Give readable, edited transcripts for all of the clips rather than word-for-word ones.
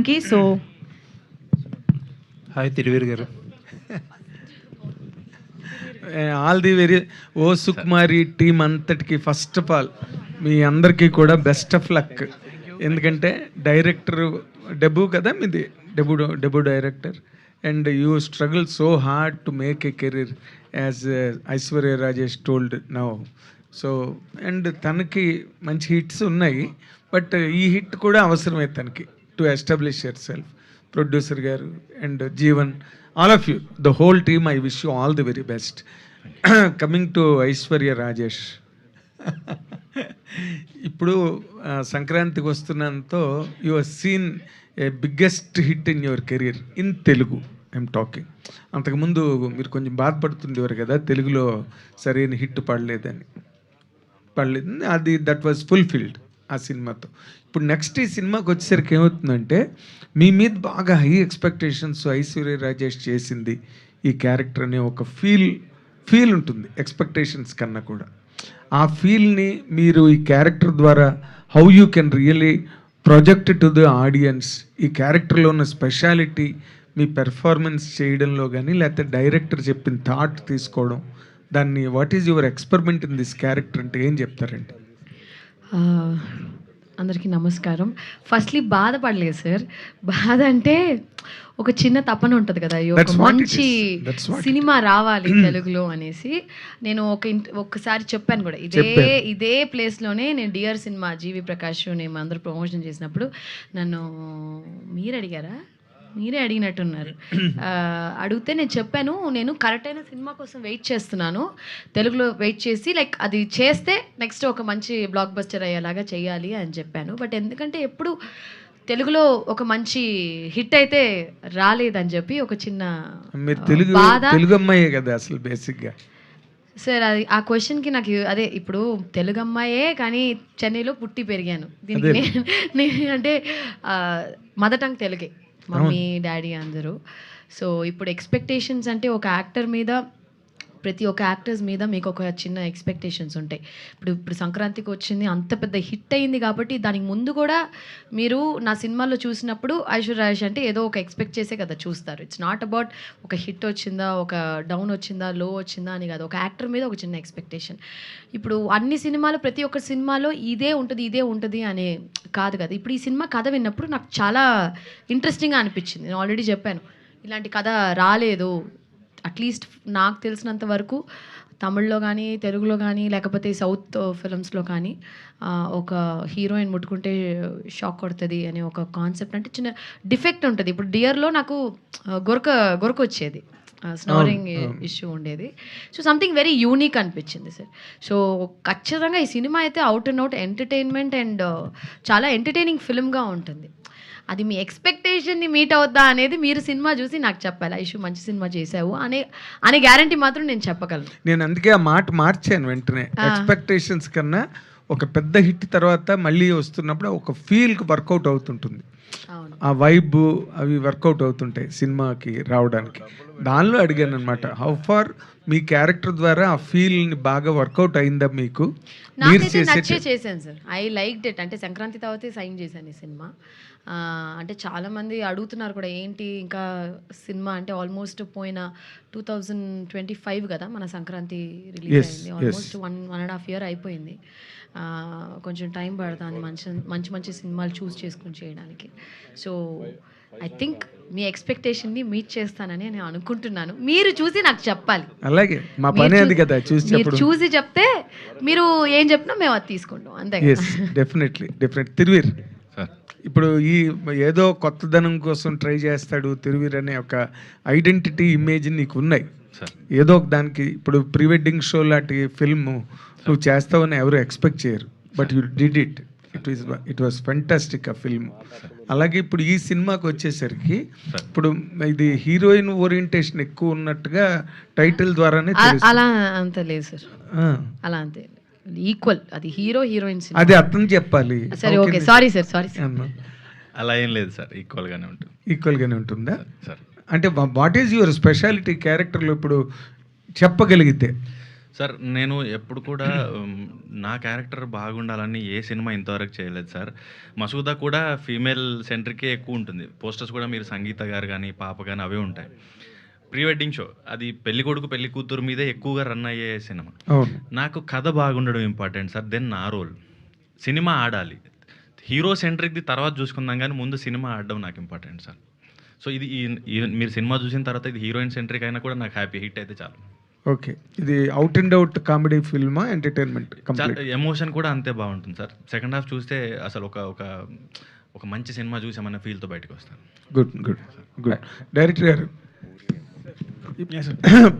సినిమాకి. So hi Thiruveer garu. All the very O Sukumari team అంతటికి first of all మీ అందరికీ కూడా బెస్ట్ ఆఫ్ లక్. ఎందుకంటే డైరెక్టర్ డెబ్యూ కదా మీది, debut director, and you struggle so hard to make a career as Aishwarya Rajesh told now. So and తనకి మంచి హిట్స్ ఉన్నాయి, బట్ ఈ హిట్ కూడా అవసరమే తనకి to establish yourself. Producer గారు and Jeevan, all of you, the whole team, I wish you all the very best. Coming to Aishwarya Rajesh, ఇప్పుడు సంక్రాంతికి వస్తున్నంతో you have seen a biggest hit in your career in Telugu. I'm talking. అంతకుముందు మీరు కొంచెం బాధపడుతుండేవారు కదా, తెలుగులో సరైన హిట్ పడలేదు, అది దట్ వాజ్ ఫుల్ఫిల్డ్ ఆ సినిమాతో. ఇప్పుడు నెక్స్ట్ ఈ సినిమాకి వచ్చేసరికి ఏమవుతుందంటే, మీ మీద బాగా హై ఎక్స్పెక్టేషన్స్ ఐశ్వర్య రాజేష్ చేసింది ఈ క్యారెక్టర్ అనే ఒక ఫీల్ ఉంటుంది ఎక్స్పెక్టేషన్స్ కన్నా కూడా. ఆ ఫీల్ని మీరు ఈ క్యారెక్టర్ ద్వారా how you can really project to the audience, ఈ క్యారెక్టర్లో ఉన్న స్పెషాలిటీ మీ పెర్ఫార్మెన్స్ చేయడంలో కానీ, లేకపోతే డైరెక్టర్ చెప్పిన థాట్ తీసుకోవడం, దాన్ని what is your experiment in this character అంటే ఏం చెప్తారండి? అందరికీ నమస్కారం. ఫస్ట్లీ బాధపడలేదు సార్. బాధ అంటే ఒక చిన్న తపన ఉంటుంది కదా, ఒక మంచి సినిమా రావాలి తెలుగులో అనేసి. నేను ఒక్కసారి చెప్పాను కూడా, ఇదే ప్లేస్లోనే నేను డియర్ సినిమా జీవి ప్రకాష్ మేము అందరూ ప్రమోషన్ చేసినప్పుడు నన్ను మీరే అడిగినట్టున్నారు. అడిగితే నేను చెప్పాను, నేను కరెక్ట్ అయిన సినిమా కోసం వెయిట్ చేస్తున్నాను, తెలుగులో వెయిట్ చేసి లైక్ అది చేస్తే నెక్స్ట్ ఒక మంచి బ్లాక్ బస్టర్ అయ్యేలాగా చేయాలి అని చెప్పాను. బట్ ఎందుకంటే ఎప్పుడు తెలుగులో ఒక మంచి హిట్ అయితే రాలేదని చెప్పి ఒక చిన్న బాధ. తెలుగు అమ్మాయే కదా అసలు బేసిక్గా సార్. అది ఆ క్వశ్చన్కి నాకు అదే, ఇప్పుడు తెలుగు అమ్మాయే కానీ చెన్నైలో పుట్టి పెరిగాను. దీనికి నేను అంటే మదర్ టంగ్ తెలుగే, మమ్మీ డాడీ అందరూ. సో ఇప్పుడు ఎక్స్పెక్టేషన్స్ అంటే ఒక యాక్టర్ మీద, ప్రతి ఒక్క యాక్టర్స్ మీద మీకు ఒక చిన్న ఎక్స్పెక్టేషన్స్ ఉంటాయి. ఇప్పుడు సంక్రాంతికి వచ్చింది, అంత పెద్ద హిట్ అయింది కాబట్టి దానికి ముందు కూడా మీరు నా సినిమాలో చూసినప్పుడు ఐశ్వర్య రాజేష్ అంటే ఏదో ఒక ఎక్స్పెక్ట్ చేసే కదా చూస్తారు. ఇట్స్ నాట్ అబౌట్ ఒక హిట్ వచ్చిందా, ఒక డౌన్ వచ్చిందా, లో వచ్చిందా అని కాదు, ఒక యాక్టర్ మీద ఒక చిన్న ఎక్స్పెక్టేషన్. ఇప్పుడు అన్ని సినిమాలు, ప్రతి ఒక్క సినిమాలో ఇదే ఉంటుంది అనే కాదు కదా. ఇప్పుడు ఈ సినిమా కథ విన్నప్పుడు నాకు చాలా ఇంట్రెస్టింగ్గా అనిపించింది. నేను ఆల్రెడీ చెప్పాను, ఇలాంటి కథ రాలేదు అట్లీస్ట్ నాకు తెలిసినంత వరకు తమిళ్లో కానీ, తెలుగులో కానీ, లేకపోతే సౌత్ ఫిల్మ్స్లో కానీ. ఒక హీరోయిన్ ముట్టుకుంటే షాక్ కొడుతుంది అనే ఒక కాన్సెప్ట్, అంటే చిన్న డిఫెక్ట్ ఉంటుంది. ఇప్పుడు డియర్లో నాకు గొరక వచ్చేది, స్నోరింగ్ ఇష్యూ ఉండేది. సో సంథింగ్ వెరీ యూనిక్ అనిపించింది సార్. సో ఖచ్చితంగా ఈ సినిమా అయితే out and out entertainment and చాలా ఎంటర్టైనింగ్ ఫిల్మ్గా ఉంటుంది. అది మీ ఎక్స్పెక్టేషన్ని మీట్ అవుద్దా అనేది మీరు సినిమా చూసి నాకు చెప్పాలి. ఐషు మంచి సినిమా చేసావు అనే గ్యారంటీ మాత్రం నేను చెప్పగలను. నేను అందుకే ఆ మాట మార్చాను వెంటనే. ఎక్స్పెక్టేషన్స్ కన్నా ఒక పెద్ద హిట్ తర్వాత మళ్ళీ వస్తున్నప్పుడు ఒక ఫీల్కి వర్కౌట్ అవుతుంటుంది, ఆ వైబ్ అవి వర్కౌట్ అవుతుంటాయి సినిమాకి రావడానికి. దానిలో అడిగాను అనమాట, హౌ ఫార్ మీ క్యారెక్టర్ ద్వారా ఆ ఫీల్ని బాగా వర్కౌట్ అయిందా మీకు? నాకైతే నచ్చే చేశాను సార్, ఐ లైక్డ్ ఇట్. అంటే సంక్రాంతి తర్వాతే సైన్ చేశాను ఈ సినిమా. అంటే చాలామంది అడుగుతున్నారు కూడా, ఏంటి ఇంకా సినిమా అంటే ఆల్మోస్ట్ పోయిన 2025 కదా మన సంక్రాంతి రిలీజ్ అయింది. ఆల్మోస్ట్ 1.5 year అయిపోయింది. కొంచెం టైం పడుతుంది మంచి సినిమాలు చూస్ చేసుకుని చేయడానికి. సో ఐ థింక్ మీ ఎక్స్పెక్టేషన్ని మీట్ చేస్తానని నేను అనుకుంటున్నాను. మీరు చూసి నాకు చెప్పాలి. అలాగే మా పని అది కదా, చూసి చెప్తే మీరు ఏం చెప్పినా మేము అది తీసుకుంటాం అంతే. డెఫినెట్లీ. తిరువీర్, ఇప్పుడు ఈ ఏదో కొత్తదనం కోసం ట్రై చేస్తాడు తిరువీర్ అనే ఒక ఐడెంటిటీ ఇమేజ్ నీకు ఉన్నాయి ఏదో ఒక దానికి. ఇప్పుడు ప్రీ వెడ్డింగ్ షో లాంటి ఫిల్మ్ నువ్వు చేస్తావని ఎవరు ఎక్స్పెక్ట్ చేయరు, but you did it. It was fantastic ఆ ఫిల్మ్. అలాగే ఇప్పుడు ఈ సినిమాకి వచ్చేసరికి ఇప్పుడు ఇది హీరోయిన్ ఓరియంటేషన్ ఎక్కువ ఉన్నట్టుగా టైటిల్ ద్వారానే. అలా అంత లేదు సార్, అలా అంతే ఈక్వల్. అది హీరో హీరోయిన్, అది అర్థం చెప్పాలి. సరే ఓకే, సారీ సార్. అలా ఏం లేదు సార్, ఈక్వల్గానే ఉంటుందా సార్? అంటే వాట్ ఈజ్ యువర్ స్పెషాలిటీ క్యారెక్టర్లో ఇప్పుడు చెప్పగలిగితే? సార్ నేను ఎప్పుడు కూడా నా క్యారెక్టర్ బాగుండాలని ఏ సినిమా ఇంతవరకు చేయలేదు సార్. మసూదా కూడా ఫీమేల్ సెంట్రికే ఎక్కువ ఉంటుంది. పోస్టర్స్ కూడా మీరు సంగీత గారు కానీ, పాప కానీ అవే ఉంటాయి. ప్రీ వెడ్డింగ్ షో అది పెళ్లి కొడుకు పెళ్లి కూతురు మీదే ఎక్కువగా రన్ అయ్యే సినిమా. నాకు కథ బాగుండడం ఇంపార్టెంట్ సార్. దెన్ నా రోల్ సినిమా ఆడాలి. హీరో సెంట్రిక్ది తర్వాత చూసుకుందాం కానీ ముందు సినిమా ఆడడం నాకు ఇంపార్టెంట్ సార్. సో ఇది మీరు సినిమా చూసిన తర్వాత ఇది హీరోయిన్ సెంట్రిక్ అయినా కూడా నాకు హ్యాపీ, హిట్ అయితే చాలు. ఓకే, ఇది అవుట్ అండ్ అవుట్ కామెడీ ఫిల్మా, ఎంటర్టైన్మెంట్? ఎమోషన్ కూడా అంతే బాగుంటుంది సార్. సెకండ్ హాఫ్ చూస్తే అసలు ఒక మంచి సినిమా చూసామన్న ఫీల్తో బయటకు వస్తాను. Good good good. డైరెక్టర్ గారు,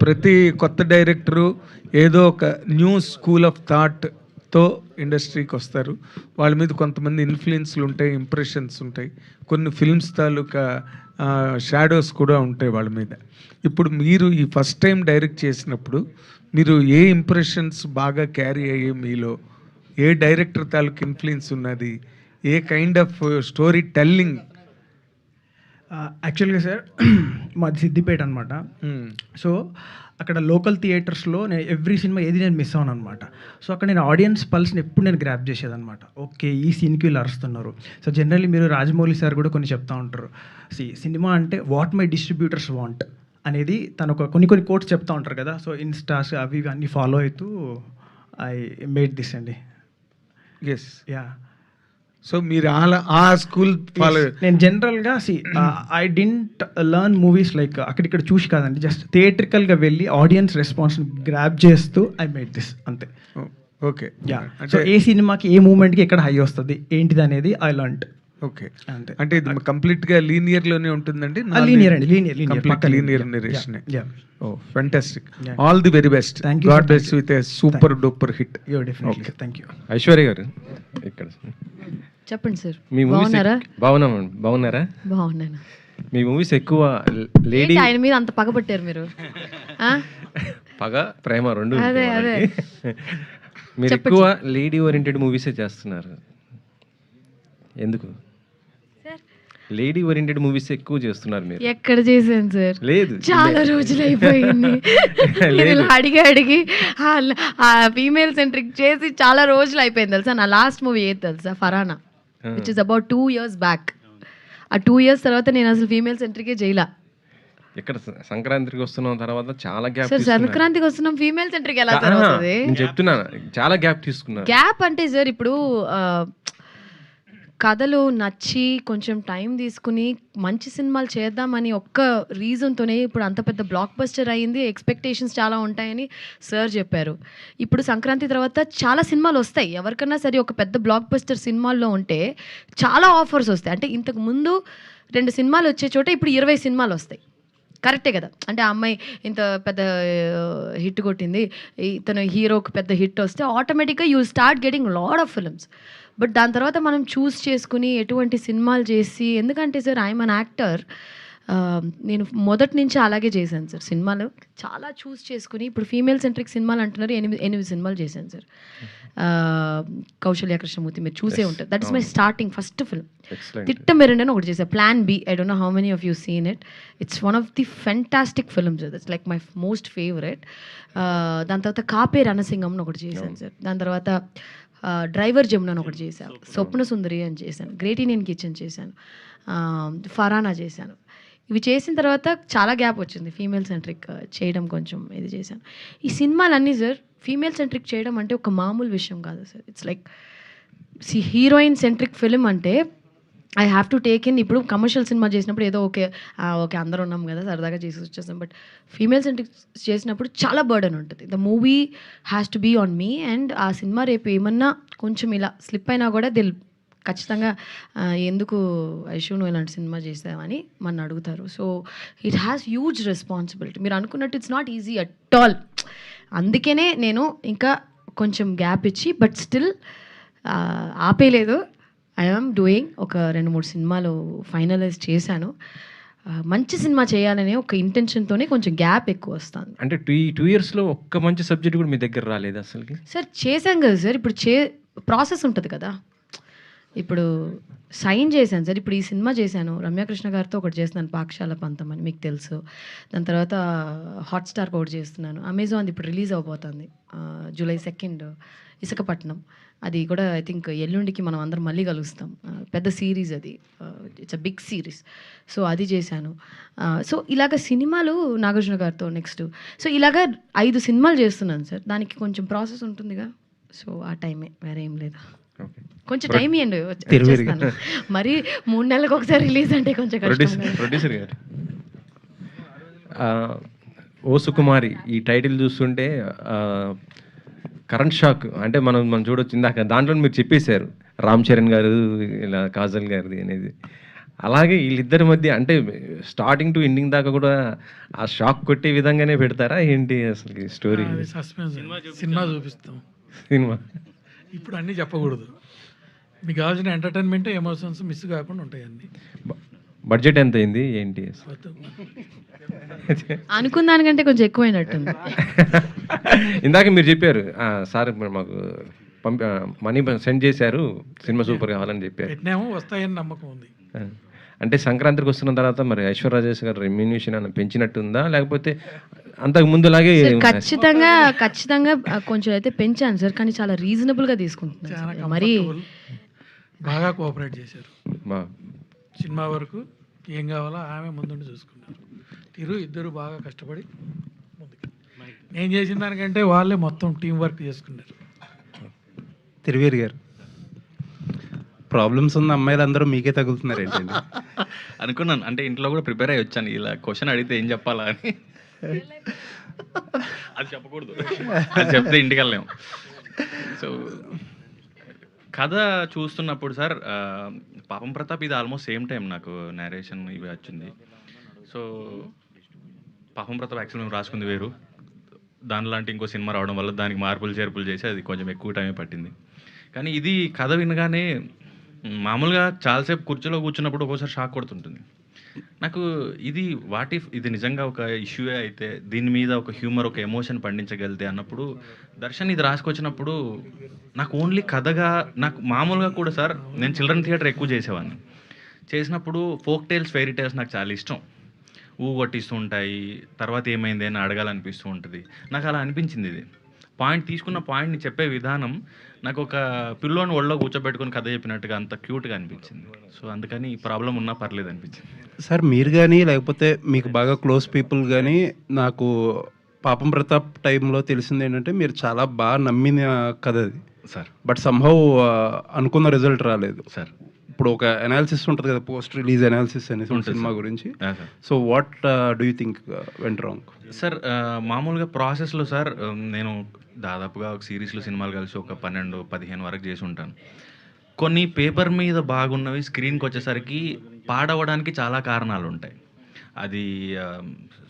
ప్రతి కొత్త డైరెక్టరు ఏదో ఒక న్యూ స్కూల్ ఆఫ్ థాట్తో ఇండస్ట్రీకి వస్తారు. వాళ్ళ మీద కొంతమంది ఇన్ఫ్లుయెన్స్లు ఉంటాయి, ఇంప్రెషన్స్ ఉంటాయి, కొన్ని ఫిల్మ్స్ తాలూకా షాడోస్ కూడా ఉంటాయి వాళ్ళ మీద. ఇప్పుడు మీరు ఈ ఫస్ట్ టైం డైరెక్ట్ చేసినప్పుడు మీరు ఏ ఇంప్రెషన్స్ బాగా క్యారీ అయ్యే మీలో? ఏ డైరెక్టర్ తాలూకు ఇన్ఫ్లుయెన్స్ ఉన్నది? ఏ కైండ్ ఆఫ్ స్టోరీ టెల్లింగ్? యాక్చువల్గా సార్ మాది సిద్దిపేట అనమాట. సో అక్కడ లోకల్ థియేటర్స్లో నేను ఎవ్రీ సినిమా ఏది నేను మిస్ అవ్వను అనమాట. సో అక్కడ నేను ఆడియన్స్ పల్స్ని ఎప్పుడు నేను గ్రాప్ చేసేదనమాట. ఓకే, ఈ సీన్కి వీళ్ళు అరుస్తున్నారు. సో జనరల్లీ మీరు రాజమౌళి సార్ కూడా కొన్ని చెప్తా ఉంటారు, సినిమా అంటే వాట్ మై డిస్ట్రిబ్యూటర్స్ వాంట్ అనేది తను కొన్ని కోట్స్ చెప్తా ఉంటారు కదా. సో ఇన్స్టాస్ అవి అన్నీ ఫాలో అవుతూ ఐ మేడ్ దిస్ అండి. Yes, yeah. సో మీరు ఆ స్కూల్ ఫాలో? నేను జనరల్గా I didn't learn movies like అక్కడిక్కడ చూసి కాదండి, జస్ట్ థియేట్రికల్గా వెళ్ళి ఆడియన్స్ రెస్పాన్స్ని గ్రాప్ చేస్తూ ఐ మేడ్ దిస్ అంతే. Okay, yeah. సో ఏ సినిమాకి ఏ మూమెంట్కి ఎక్కడ హై వస్తుంది ఏంటిది అనేది ఐ లర్న్డ్. ఓకే, అంతే. అంటే ఇది కంప్లీట్గా లీనియర్ లోనే ఉంటుందండి? లీనియర్ అండి, linear linear narration. Oh fantastic. All the very best. God bless with a super duper hit. Definitely, thank you. Aishwarya garu ఇక్కడ చెప్పండి సార్. మీ మూవీస్ బాగున్నారా? బాగున్నాను. మీ మూవీస్ ఎక్కువ లేడీ ఆయన మీద అంత పగబట్టారు మీరు? పగ ప్రేమ రెండు. అదే అదే. మీరు ఎక్కువ లేడీ ఓరియంటెడ్ మూవీసే చేస్తున్నారు, ఎందుకు? లేడీ ఓరియంటెడ్ మూవీస్ ఎక్కువ చేస్తున్నారు మీరు. ఎక్కడ చేశాను సార్? లేదు, చాలా రోజులు అయిపోయింది. అడిగి ఫీమేల్ సెంట్రిక్ చేసి చాలా రోజులు అయిపోయింది తెలుసా. నా లాస్ట్ మూవీ ఏది తెలుసా? ఫరానా, which is about 2 years back. ఆ 2 years తర్వాత నేను అసలు ఫీమేల్ సెంట్రికే చేయలా. ఇక్కడ సంక్రాంతికి వస్తున్నాం తర్వాత చాలా గ్యాప్. సార్ సంక్రాంతికి వస్తున్నాం, ఫీమేల్ సెంట్రిక్ ఎలా జరుగుతుంది? నేను చెప్తున్నాను, చాలా గ్యాప్ తీసుకున్నాను. గ్యాప్ అంటే సార్ ఇప్పుడు కథలు నచ్చి కొంచెం టైం తీసుకుని మంచి సినిమాలు చేద్దామని ఒక్క రీజన్తోనే ఇప్పుడు అంత పెద్ద బ్లాక్ బస్టర్ అయ్యింది. ఎక్స్పెక్టేషన్స్ చాలా ఉంటాయని సార్ చెప్పారు. ఇప్పుడు సంక్రాంతి తర్వాత చాలా సినిమాలు వస్తాయి. ఎవరికన్నా సరే ఒక పెద్ద బ్లాక్ బస్టర్ సినిమాల్లో ఉంటే చాలా ఆఫర్స్ వస్తాయి. అంటే ఇంతకు ముందు 2 సినిమాలు వచ్చే చోట ఇప్పుడు 20 సినిమాలు వస్తాయి. కరెక్టే కదా? అంటే ఆ అమ్మాయి ఇంత పెద్ద హిట్ కొట్టింది, ఇతను హీరోకి పెద్ద హిట్ వస్తే ఆటోమేటిక్గా you start getting lot of films. But దాని తర్వాత మనం చూస్ చేసుకుని ఎటువంటి సినిమాలు చేసి, ఎందుకంటే సార్ ఐఎమ్ అన్ యాక్టర్, నేను మొదటి నుంచి అలాగే చేశాను సార్. సినిమాలు చాలా చూస్ చేసుకుని, ఇప్పుడు ఫీమేల్ సెంట్రిక్ సినిమాలు అంటున్నారు, 8 సినిమాలు చేశాను సార్. కౌశల్య కృష్ణమూర్తి మీరు చూసే ఉంటారు. That is my starting first film. తిట్టమెరుండి అని ఒకటి చేశాను, plan B. I don't know how many of you seen it. It's one of the fantastic films. It's like my most favourite. దాని తర్వాత కాపే రణసింగం అని ఒకటి చేశాను సార్. దాని తర్వాత డ్రైవర్ జమున అని ఒకటి చేశాను. స్వప్న సుందరి అని చేశాను. గ్రేట్ ఇండియన్ కిచెన్ చేశాను. ఫరానా చేశాను. ఇవి చేసిన తర్వాత చాలా గ్యాప్ వచ్చింది. ఫీమేల్ సెంట్రిక్ చేయడం కొంచెం ఇది చేశాను. ఈ సినిమాలన్నీ సార్ ఫీమేల్ సెంట్రిక్ చేయడం అంటే ఒక మామూలు విషయం కాదు sir. It's like heroine centric film అంటే I have to take in. ఇప్పుడు కమర్షియల్ సినిమా చేసినప్పుడు ఏదో ఓకే అందరూ ఉన్నాం కదా సరదాగా చేసి వచ్చేస్తాం. బట్ ఫీమేల్ సెంట్రిక్ చేసినప్పుడు చాలా బర్డెన్ ఉంటుంది. The movie has to be on me. And ఆ సినిమా రేపు ఏమన్నా కొంచెం ఇలా స్లిప్ అయినా కూడా ఖచ్చితంగా ఎందుకు ఐషు నువ్వు ఇలాంటి సినిమా చేసావని మన అడుగుతారు. So it has huge responsibility. మీరు అనుకున్నట్టు it's not easy at all. అందుకనే నేను ఇంకా కొంచెం గ్యాప్ ఇచ్చి, బట్ స్టిల్ ఆపేయలేదు. I am doing. ఒక 2-3 సినిమాలు ఫైనలైజ్ చేశాను. మంచి సినిమా చేయాలనే ఒక ఇంటెన్షన్తోనే కొంచెం గ్యాప్ ఎక్కువ వస్తుంది. అంటే 2 yearsలో ఒక్క మంచి సబ్జెక్ట్ కూడా మీ దగ్గర రాలేదు అసలుకి? సార్ చేశాం కదా సార్. ఇప్పుడు ప్రాసెస్ ఉంటుంది కదా. ఇప్పుడు సైన్ చేశాను సార్. ఇప్పుడు ఈ సినిమా చేశాను, రమ్యకృష్ణ గారితో ఒకటి చేస్తున్నాను, పాకశాల పంతం అని మీకు తెలుసు. దాని తర్వాత హాట్‌స్టార్కి ఒకటి చేస్తున్నాను. అమెజాన్ ఇప్పుడు రిలీజ్ అవబోతుంది జూలై 2 ఇసుకపట్నం. అది కూడా ఐ థింక్ ఎల్లుండికి మనం అందరం మళ్ళీ కలుస్తాం. పెద్ద సిరీస్ అది, it's a big series. So అది చేశాను. సో ఇలాగ సినిమాలు నాగార్జున గారితో నెక్స్ట్. సో ఇలాగ 5 సినిమాలు చేస్తున్నాను సార్. దానికి కొంచెం ప్రాసెస్ ఉంటుందిగా, సో ఆ టైమే, వేరే ఏం లేదు. కొంచెం టైం ఇవ్వండి, వచ్చేస్తాను. మరి 3 నెలలకు ఒకసారి రిలీజ్ అంటే కొంచెం కష్టం. ప్రొడ్యూసర్ గారు, ఓ సుకుమారి ఈ టైటిల్ చూస్తుంటే కరెంట్ షాక్ అంటే మనం చూడొచ్చు. ఇందాక దాంట్లో మీరు చెప్పేశారు రామ్ చరణ్ గారు ఇలా కాజల్ గారిది అనేది. అలాగే వీళ్ళిద్దరి మధ్య అంటే స్టార్టింగ్ టు ఎండింగ్ దాకా కూడా ఆ షాక్ కొట్టే విధంగానే పెడతారా ఏంటి అసలు స్టోరీ? సస్పెన్స్ సినిమా చూపిస్తాం. సినిమా ఇప్పుడు అన్నీ చెప్పకూడదు. మీకు కావాల్సిన ఎంటర్టైన్మెంట్, ఎమోషన్స్ మిస్ కాకుండా ఉంటాయి అన్నీ. బడ్జెట్ ఎంత అయింది ఏంటి అసలు? అనుకున్న దానికంటే కొంచెం ఎక్కువైనట్టుంది. ఇందాక మీరు చెప్పారు సార్ మాకు మనీ సెండ్ చేశారు, సినిమా సూపర్ కావాలని చెప్పారు. పెట్టినాము, వస్తాయని నమ్మకం ఉంది. అంటే సంక్రాంతికి వస్తున్న తర్వాత మరి ఐశ్వర్య రాజేష్ గారు రెమ్యూనేషన్ అన్న పెంచినట్టుందా, లేకపోతే అంతకు ముందులాగే? ఖచ్చితంగా కొంచెం అయితే పెంచాను సార్, కానీ చాలా రీజనబుల్గా తీసుకుంటున్నాను. మరి బాగా కోఆపరేట్ చేశారు. బా- సినిమా వరకు ఏం కావాలో ఆమె ముందుండి చూసుకున్నారు. ఇద్దరు బాగా కష్టపడి ముందుకు. నేను చేసిన దానికంటే వాళ్ళే మొత్తం టీం వర్క్ చేసుకున్నారు. తిరువేరు గారు, ప్రాబ్లమ్స్ ఉన్న అమ్మాయిలు అందరూ మీకే తగులుతున్నారు ఏంటండి? అనుకున్నాను, అంటే ఇంట్లో కూడా ప్రిపేర్ అయ్యి వచ్చాను, ఇలా క్వశ్చన్ అడిగితే ఏం చెప్పాలా అని. అది చెప్పకూడదు, అది చెప్తే ఇంటికి వెళ్ళలేము. సో కథ చూస్తున్నప్పుడు సార్, పాపం ప్రతాప్ ఇది ఆల్మోస్ట్ సేమ్ టైం నాకు నేరేషన్ ఇవి వచ్చింది. సో పాపం ప్రతాప్ యాక్చువల్ మేము రాసుకుంది వేరు, దానిలాంటి ఇంకో సినిమా రావడం వల్ల దానికి మార్పులు చేర్పులు చేసి అది కొంచెం ఎక్కువ టైమే పట్టింది. కానీ ఇది కథ వినగానే మామూలుగా చాలాసేపు కుర్చీలో కూర్చున్నప్పుడు ఒక్కోసారి షాక్ కొడుతుంటుంది నాకు. ఇది వాట్ ఇఫ్ ఇది నిజంగా ఒక ఇష్యూయే అయితే దీని మీద ఒక హ్యూమర్, ఒక ఎమోషన్ పండించగలితే అన్నప్పుడు దర్శన్ ఇది రాసుకొచ్చినప్పుడు నాకు ఓన్లీ కథగా, నాకు మామూలుగా కూడా సార్ నేను చిల్డ్రన్ థియేటర్ ఎక్కువ చేసేవాడిని. చేసినప్పుడు ఫోక్ టేల్స్, ఫెయిరీ టేల్స్ నాకు చాలా ఇష్టం. కొట్టిస్తూ ఉంటాయి, తర్వాత ఏమైంది అని అడగాలనిపిస్తూ ఉంటుంది. నాకు అలా అనిపించింది. ఇది తీసుకున్న పాయింట్ని చెప్పే విధానం నాకు ఒక పిల్లోని ఒళ్ళో కూర్చోబెట్టుకుని కథ చెప్పినట్టుగా అంత క్యూట్గా అనిపించింది. సో అందుకని ప్రాబ్లం ఉన్నా పర్లేదు అనిపించింది. సార్ మీరు కానీ లేకపోతే మీకు బాగా క్లోజ్ పీపుల్ కానీ, నాకు పాపం ప్రతాప్ టైంలో తెలిసింది ఏంటంటే మీరు చాలా బాగా నమ్మిన కథ అది సార్. బట్ సంహౌ అనుకున్న రిజల్ట్ రాలేదు సార్ ఇప్పుడు ఒక అనాలిసిస్ ఉంటుంది కదా, పోస్ట్ రిలీజ్ అనాలిసిస్ అనేసి సినిమా గురించి. So what do you think went wrong? Sir మామూలుగా ప్రాసెస్లో సార్ నేను దాదాపుగా ఒక సిరీస్లో సినిమాలు కలిసి ఒక 12-15 వరకు చేసి ఉంటాను. కొన్ని పేపర్ మీద బాగున్నవి స్క్రీన్కి వచ్చేసరికి పాడవడానికి చాలా కారణాలు ఉంటాయి. అది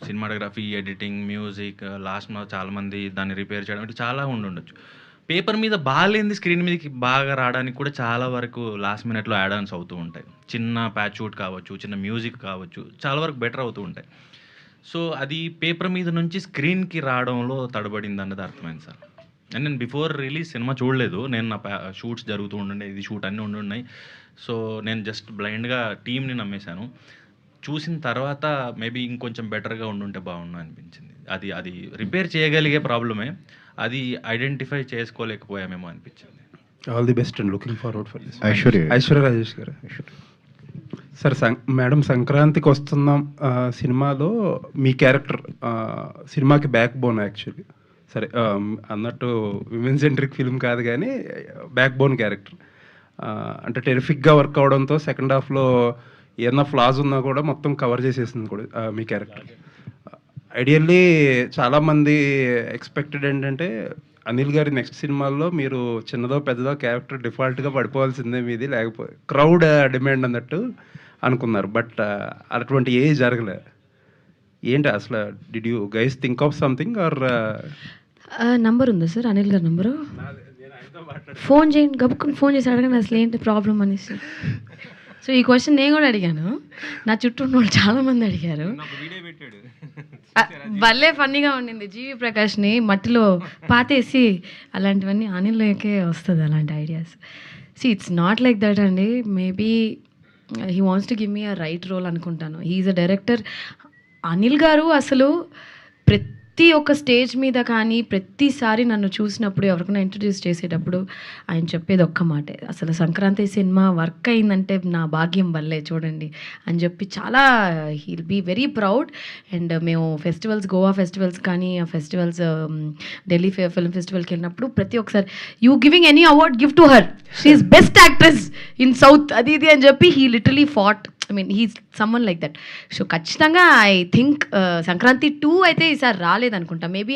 సినిమాటోగ్రఫీ, ఎడిటింగ్, మ్యూజిక్, లాస్ట్లో చాలామంది దాన్ని రిపేర్ చేయడం, ఇట్లా చాలా ఉండొచ్చు. పేపర్ మీద బాగాలేంది స్క్రీన్ మీదకి బాగా రావడానికి కూడా చాలా వరకు లాస్ట్ మినిట్లో యాడ్ ఆన్స్ అవుతూ ఉంటాయి. చిన్న ప్యాచ్ షూట్ కావచ్చు, చిన్న మ్యూజిక్ కావచ్చు, చాలా వరకు బెటర్ అవుతూ ఉంటాయి. సో అది పేపర్ మీద నుంచి స్క్రీన్కి రావడంలో తడబడింది అన్నది అర్థమైంది సార్. అండ్ నేను బిఫోర్ రిలీజ్ సినిమా చూడలేదు, నేను నా షూట్స్ జరుగుతూ ఉండే, ఇది షూట్ అన్నీ ఉండున్నాయి. సో నేను జస్ట్ బ్లైండ్గా టీమ్ని నమ్మేశాను. చూసిన తర్వాత మేబీ ఇంకొంచెం బెటర్గా ఉండుంటే బాగుండు అనిపించింది. అది రిపేర్ చేయగలిగే ప్రాబ్లమే, అది ఐడెంటిఫై చేసుకోలేకపోయామేమో అనిపించింది. All the best and looking forward for this. Aishwarya Rajesh గారు. సార్ మేడం, సంక్రాంతికి వస్తున్నాం సినిమాలో మీ క్యారెక్టర్ సినిమాకి బ్యాక్ బోన్ యాక్చువల్లీ. సరే అన్నట్టు విమెన్ సెంట్రిక్ ఫిల్మ్ కాదు కానీ బ్యాక్ బోన్ క్యారెక్టర్. అంటే టెరిఫిక్గా వర్క్ అవడంతో సెకండ్ హాఫ్లో ఏదైనా ఫ్లాస్ ఉన్నా కూడా మొత్తం కవర్ చేసేసింది కూడా మీ క్యారెక్టర్. ఐడియల్లీ చాలామంది ఎక్స్పెక్టెడ్ ఏంటంటే అనిల్ గారి నెక్స్ట్ సినిమాల్లో మీరు చిన్నదో పెద్దదో క్యారెక్టర్ డిఫాల్ట్గా పడిపోవాల్సిందే మీది, లేకపోతే క్రౌడ్ డిమాండ్ అన్నట్టు అనుకున్నారు. బట్ అటువంటి ఏ జరగలే. ఏంటి అసలు, did you guys think of something or? Number ఉందా సార్, అనిల్ గారి నంబరు? ఫోన్ చేయండి, గబుక్కుని ఫోన్ చేసి అడగండి అసలు ఏంటి ప్రాబ్లం అనేసి. సో ఈ క్వశ్చన్ నేను కూడా అడిగాను, నా చుట్టూ ఉన్న వాళ్ళు చాలామంది అడిగారు. భలే ఫన్నీగా ఉండింది. జీవి ప్రకాష్ని మట్టిలో పాతేసి అలాంటివన్నీ అనిల్కే వస్తుంది అలాంటి ideas. See, it's not like that అండి. Maybe he wants to give me a right role అనుకుంటాను. He's a director. Anil garu అసలు ప్రతి ఒక్క స్టేజ్ మీద కానీ ప్రతిసారి నన్ను చూసినప్పుడు ఎవరికైనా ఇంట్రడ్యూస్ చేసేటప్పుడు ఆయన చెప్పేది ఒక్క మాటే, అసలు సంక్రాంతి సినిమా వర్క్ అయిందంటే నా భాగ్యం వల్లే చూడండి అని చెప్పి చాలా he'll be very proud. And మేము ఫెస్టివల్స్, గోవా ఫెస్టివల్స్ కానీ ఆ ఫెస్టివల్స్, ఢిల్లీ ఫిల్మ్ ఫెస్టివల్కి వెళ్ళినప్పుడు ప్రతి ఒక్కసారి you giving any award give to her, she's best actress in south అది ఇది అని చెప్పి he literally fought. I mean he's someone like that. So ఖచ్చితంగా ఐ థింక్ సంక్రాంతి 2 అయితే ఈసారి రాలేదనుకుంటా. మేబీ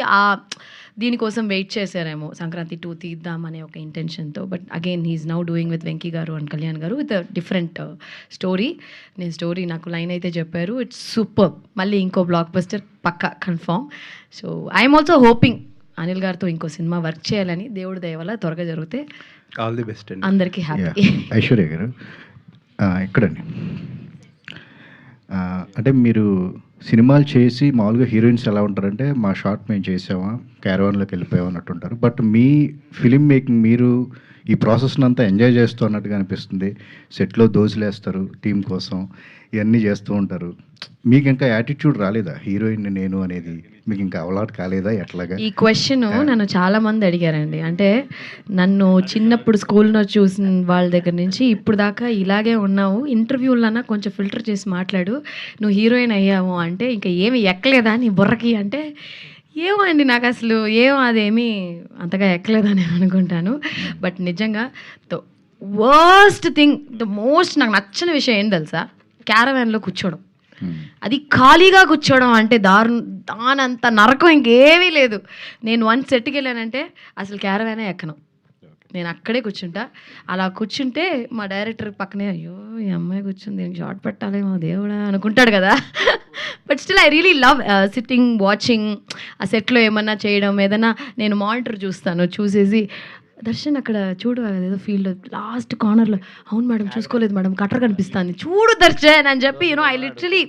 దీనికోసం వెయిట్ చేశారేమో సంక్రాంతి 2 తీద్దామనే ఒక ఇంటెన్షన్తో. But again he's now doing with Venky garu and Kalyan garu with different story. నేను స్టోరీ నాకు లైన్ అయితే చెప్పారు, ఇట్స్ సూపర్. మళ్ళీ ఇంకో బ్లాక్ బస్టర్ పక్కా confirm. So I'm also hoping Anil గారితో ఇంకో సినిమా వర్క్ చేయాలని. దేవుడి దయ వల్ల త్వరగా జరిగితే ఆల్ ది బెస్ట్ అండి. అందరికీ హ్యాపీ. ఐశ్వర్య గారు ఎక్కడండి, అంటే మీరు సినిమాలు చేసి మామూలుగా హీరోయిన్స్ ఎలా ఉంటారంటే మా షార్ట్ మేము చేసామా క్యారవాన్లోకి వెళ్ళిపోయాం అన్నట్టు ఉంటారు. బట్ మీ ఫిలిం మేకింగ్ మీరు ఈ ప్రాసెస్ని అంతా ఎంజాయ్ చేస్తూ అన్నట్టుగా అనిపిస్తుంది. సెట్లో దోసులేస్తారు టీం కోసం, ఇవన్నీ చేస్తూ ఉంటారు. మీకు ఇంకా యాటిట్యూడ్ రాలేదా హీరోయిన్ నేను అనేది? మీకు ఇంకా అలవాటు కాలేదా ఎట్లాగా? ఈ క్వశ్చన్ నన్ను చాలా మంది అడిగారండి. అంటే నన్ను చిన్నప్పుడు స్కూల్లో చూసిన వాళ్ళ దగ్గర నుంచి ఇప్పుడు దాకా ఇలాగే ఉన్నావు, ఇంటర్వ్యూలన్నా కొంచెం ఫిల్టర్ చేసి మాట్లాడు, నువ్వు హీరోయిన్ అయ్యావు అంటే ఇంకా ఏమి ఎక్కలేదా నీ బుర్రకి అంటే, ఏమో అండి నాకు అసలు అదేమీ అంతగా ఎక్కలేదని అనుకుంటాను. బట్ నిజంగా the worst thing, the most నాకు నచ్చని విషయం ఏం తెలుసా, క్యారవాన్లో కూర్చోవడం. అది ఖాళీగా కూర్చోవడం అంటే దానంత నరకం ఇంకేమీ లేదు. నేను 1 సెట్కి వెళ్ళానంటే అసలు క్యారవానే ఎక్కను, నేను అక్కడే కూర్చుంటా. అలా కూర్చుంటే మా డైరెక్టర్ పక్కనే అయ్యో ఈ అమ్మాయి కూర్చుంది, దీనికి షార్ట్ పెట్టాలేమో దేవుడా అనుకుంటాడు కదా. But still I really love sitting watching. ఆ సెట్లో ఏమన్నా చేయడం, ఏదైనా నేను మానిటర్ చూస్తాను, చూసేసి దర్శన్ అక్కడ చూడు ఏదో ఫీల్డ్ లాస్ట్ కార్నర్లో, అవును మేడం చూసుకోలేదు మేడం కట్టర్ కనిపిస్తుంది చూడు దర్శన్ అని చెప్పి I literally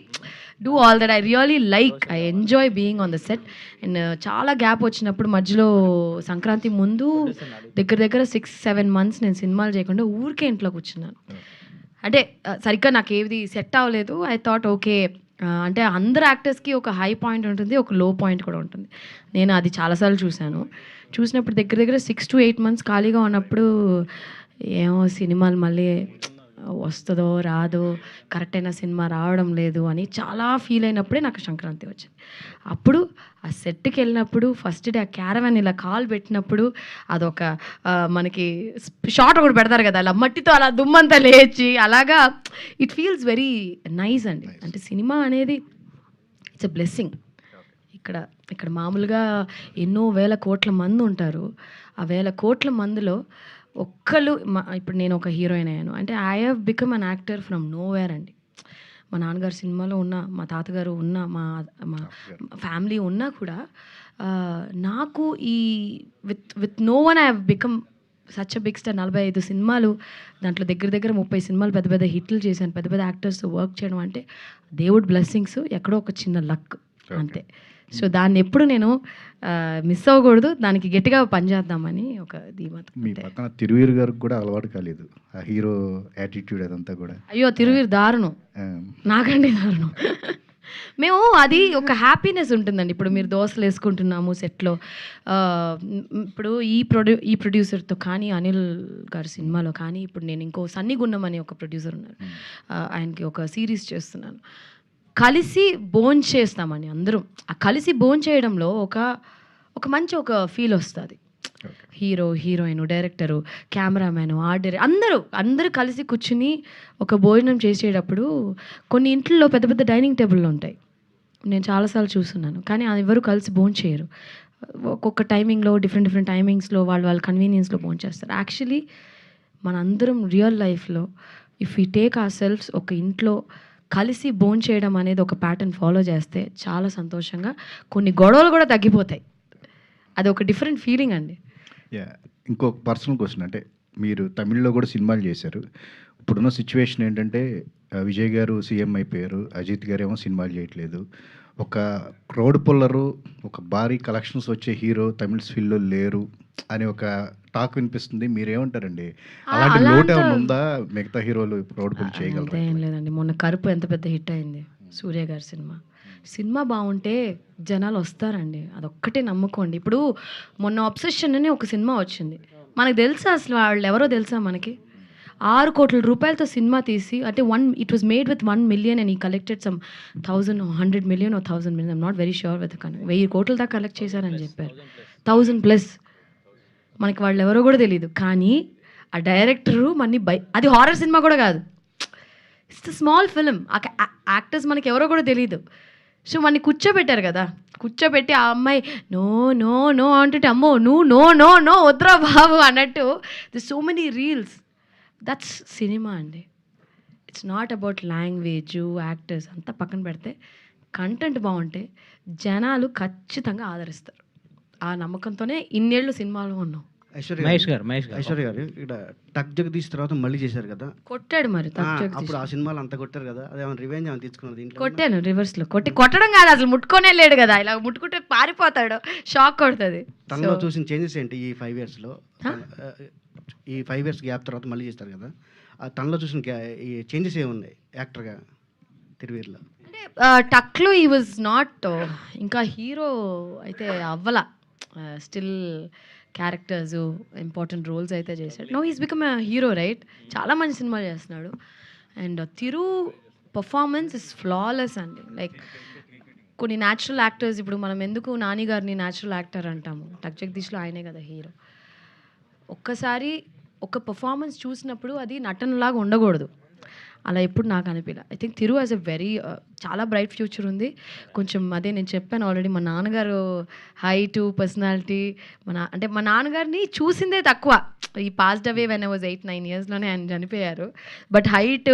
do all that. I really like, I enjoy being on the set. And చాలా గ్యాప్ వచ్చినప్పుడు మధ్యలో సంక్రాంతి ముందు దగ్గర 6-7 మంత్స్ నేను సినిమాలు చేయకుండా ఊరికే ఇంట్లో కూర్చున్నాను. అంటే సరిగ్గా నాకు ఏది సెట్ అవ్వలేదు. ఐ థాట్ ఓకే, అంటే అందరు యాక్టర్స్కి ఒక హై పాయింట్ ఉంటుంది, ఒక లో పాయింట్ కూడా ఉంటుంది. నేను అది చాలాసార్లు చూసినప్పుడు దగ్గర 6 to 8 months ఖాళీగా ఉన్నప్పుడు ఏమో సినిమాలు మళ్ళీ వస్తుందో రాదో, కరెక్ట్ అయిన సినిమా రావడం లేదు అని చాలా ఫీల్ అయినప్పుడే నాకు సంక్రాంతి వచ్చింది. అప్పుడు ఆ సెట్కి వెళ్ళినప్పుడు ఫస్ట్ డే ఆ క్యారవాన్ ఇలా కాల్ పెట్టినప్పుడు అదొక మనకి షార్ట్ ఒకటి పెడతారు కదా, అలా మట్టితో అలా దుమ్మంతా లేచి అలాగా ఇట్ ఫీల్స్ వెరీ నైస్ అండి. అంటే సినిమా అనేది ఇట్స్ ఎ బ్లెస్సింగ్. ఇక్కడ మామూలుగా ఎన్నో వేల కోట్ల మంది ఉంటారు. ఆ వేల కోట్ల మందిలో ఒక్కళ్ళు ఇప్పుడు నేను ఒక హీరోయిన్ అయ్యాను అంటే I have become an actor from nowhere అండి. మా నాన్నగారు సినిమాలో ఉన్న, మా తాతగారు ఉన్న, మా ఫ్యామిలీ ఉన్నా కూడా నాకు ఈ with no one I have become such a big star. 45 సినిమాలు, దాంట్లో దగ్గర 30 సినిమాలు పెద్ద పెద్ద హిట్లు చేశాను, పెద్ద పెద్ద యాక్టర్స్తో వర్క్ చేయడం అంటే దేవుడి బ్లెస్సింగ్స్, ఎక్కడో ఒక చిన్న లక్ అంతే. సో దాన్ని ఎప్పుడు నేను మిస్ అవ్వకూడదు, దానికి గట్టిగా పనిచేద్దామని ఒక ధీమాతో. మీ పక్కన తిరువీరు గారికి కూడా అలవాటు కాలేదు ఆ హీరో యాటిట్యూడ్ అదంతా కూడా? అయ్యో తిరువీరు దారుణం, నాకంటే దారుణం. మేము అది ఒక హ్యాపీనెస్ ఉంటుందండి. ఇప్పుడు మీరు దోశలు వేసుకుంటున్నాము సెట్లో, ఇప్పుడు ఈ ప్రొడ్యూసర్తో కానీ అనిల్ గారి సినిమాలో కానీ, ఇప్పుడు నేను ఇంకో సన్నీ గున్నం అనే ఒక ప్రొడ్యూసర్ ఉన్నారు, ఆయనకి ఒక సిరీస్ చేస్తున్నాను. కలిసి భోంచేస్తామని చేస్తామని అందరం, ఆ కలిసి భోంచేయడంలో ఒక మంచి ఒక ఫీల్ వస్తుంది. Hero, heroine, director, cameraman, art director అందరూ కలిసి కూర్చుని ఒక భోజనం చేసేటప్పుడు కొన్ని ఇంట్లో పెద్ద పెద్ద డైనింగ్ టేబుల్లో ఉంటాయి, నేను చాలాసార్లు చూస్తున్నాను, కానీ ఎవరు కలిసి భోంచేయరు. ఒక్కొక్క టైమింగ్లో డిఫరెంట్ టైమింగ్స్లో వాళ్ళ కన్వీనియన్స్లో భోంచేస్తారు. యాక్చువల్లీ మనందరం రియల్ లైఫ్లో if we take our selves ఒక ఇంట్లో కలిసి భోంచేయడం అనేది ఒక ప్యాటర్న్ ఫాలో చేస్తే చాలా సంతోషంగా కొన్ని గొడవలు కూడా తగ్గిపోతాయి. అది ఒక డిఫరెంట్ ఫీలింగ్ అండి. ఇంకొక పర్సనల్ క్వశ్చన్, అంటే మీరు తమిళ్లో కూడా సినిమాలు చేశారు. ఇప్పుడున్న సిచ్యువేషన్ ఏంటంటే విజయ్ గారు సీఎం అయిపోయారు, అజిత్ గారేమో సినిమాలు చేయట్లేదు. ఒక క్రౌడ్ పుల్లరు, ఒక భారీ కలెక్షన్స్ వచ్చే హీరో తమిళ ఫీల్డ్లో లేరు అని ఒక టాక్ వినిపిస్తుంది. మీరేమంటారండి? అలాంటి అలా లోటు అంతా- ఏమైనా ఉందా? మిగతా హీరోలు క్రౌడ్ పుల్ చేయగలరా? అంతే ఏం లేదండి. మొన్న కరుపు ఎంత పెద్ద హిట్ అయింది, సూర్య గారి సినిమా బాగుంటే జనాలు వస్తారండి, అదొక్కటే నమ్ముకోండి. ఇప్పుడు మొన్న అబ్సెషన్ అని ఒక సినిమా వచ్చింది, మనకు తెలుసా అసలు వాళ్ళు ఎవరో తెలుసా మనకి? 6 కోట్ల రూపాయలతో సినిమా తీసి, అంటే it was made with 1 million and ఈ collected some 100 million or 1000 million, I'm not very sure with 1000 కోట్ల దాకా కలెక్ట్ చేశారని చెప్పారు. 1000+. మనకి వాళ్ళు ఎవరో కూడా తెలియదు, కానీ ఆ డైరెక్టరు అది హారర్ సినిమా కూడా కాదు, ఇట్స్ ద స్మాల్ ఫిలిం. ఆ యాక్టర్స్ మనకి ఎవరో కూడా తెలియదు. సో మనని కూర్చోబెట్టారు కదా, కూర్చోబెట్టి ఆ అమ్మాయి నో నో నో అంటుంటే, అమ్మో నువ్వు నో నో నో వద్దురా బాబు అన్నట్టు. The so many reels. That's cinema అండి. It's not about language, actors అంతా పక్కన పెడితే కంటెంట్ బాగుంటే జనాలు ఖచ్చితంగా ఆదరిస్తారు. ఆ నమ్మకంతోనే ఇన్నేళ్ళు సినిమాలో ఉన్నాం. మహేష్ గారు ఐశ్వర్య గారు ఇక్కడ టక్ జగదీష్ తర్వాత మళ్ళీ చేశారు కదా, కొట్టాడు మరి అప్పుడు ఆ సినిమాలు అంతా కొట్టారు కదా, అదేమైనా రివెంజ్ ఏమైనా తీసుకున్నారు దీంట్లో? కొట్టాను రివర్స్లో. కొట్టడం కాదు, అసలు ముట్టుకోనే లేడు కదా, ఇలా ముట్టుకుంటే పారిపోతాడు, షాక్ కొడుతుంది. తనలో చూసిన చేంజెస్ ఏంటి ఈ 5 yearsలో? ఈ 5 years గ్యాప్ తర్వాత మళ్ళీ చేస్తారు కదా, తనలో చూసిన ఈ చేంజెస్ ఏమున్నాయి యాక్టర్గా తిరువీర్లో? అంటే టక్లో ఈ వాజ్ నాట్ ఇంకా హీరో అయితే అవ్వల, స్టిల్ క్యారెక్టర్స్ ఇంపార్టెంట్ రోల్స్ అయితే చేశాడు. No he's become a hero, right? చాలా మంచి సినిమాలు చేస్తున్నాడు. And Thiru performance is flawless అండి. లైక్ కొన్ని న్యాచురల్ యాక్టర్స్, ఇప్పుడు మనం ఎందుకు నాని గారిని న్యాచురల్ యాక్టర్ అంటాము, టక్ జగదీష్లో ఆయనే కదా హీరో. ఒక్కసారి ఒక పర్ఫార్మెన్స్ చూసినప్పుడు అది నటనలాగా ఉండకూడదు, అలా ఎప్పుడు నాకు అనిపించలే. I think Thiru as a very చాలా బ్రైట్ ఫ్యూచర్ ఉంది. కొంచెం అదే నేను చెప్పాను ఆల్రెడీ, మా నాన్నగారు హైటు, పర్సనాలిటీ, అంటే మా నాన్నగారిని చూసిందే తక్కువ. ఈ passed away when I was 8-9 yearsలోనే ఆయన చనిపోయారు. బట్ హైట్,